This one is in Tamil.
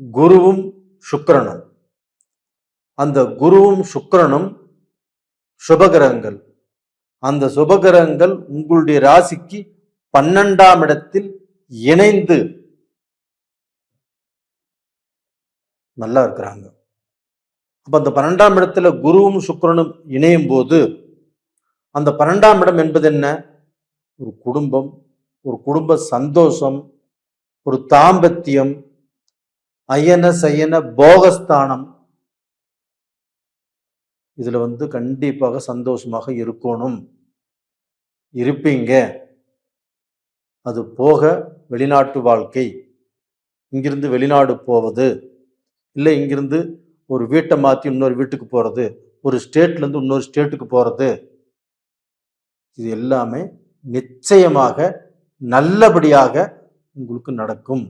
குருவும் சுக்கிரனும். அந்த குருவும் சுக்கிரனும் சுபகிரகங்கள். அந்த சுபகிரகங்கள் உங்களுடைய ராசிக்கு 12ஆம் இடத்தில் இணைந்து நல்லா இருக்கிறாங்க. அப்ப அந்த 12ஆம் இடத்துல குருவும் சுக்கிரனும் இணையும் போது அந்த 12ஆம் இடம் என்பது என்ன? ஒரு குடும்பம், ஒரு குடும்ப சந்தோஷம், ஒரு தாம்பத்தியம், அயன சயன போகஸ்தானம். இதுல கண்டிப்பாக சந்தோஷமாக இருக்கணும், இருப்பீங்க. அது போக வெளிநாட்டு வாழ்க்கை, இங்கிருந்து வெளிநாடு போவது, இல்லை இங்கிருந்து ஒரு வீட்டை மாற்றி இன்னொரு வீட்டுக்கு போறது, ஒரு ஸ்டேட்ல இருந்து இன்னொரு ஸ்டேட்டுக்கு போறது, இது எல்லாமே நிச்சயமாக நல்லபடியாக உங்களுக்கு நடக்கும்.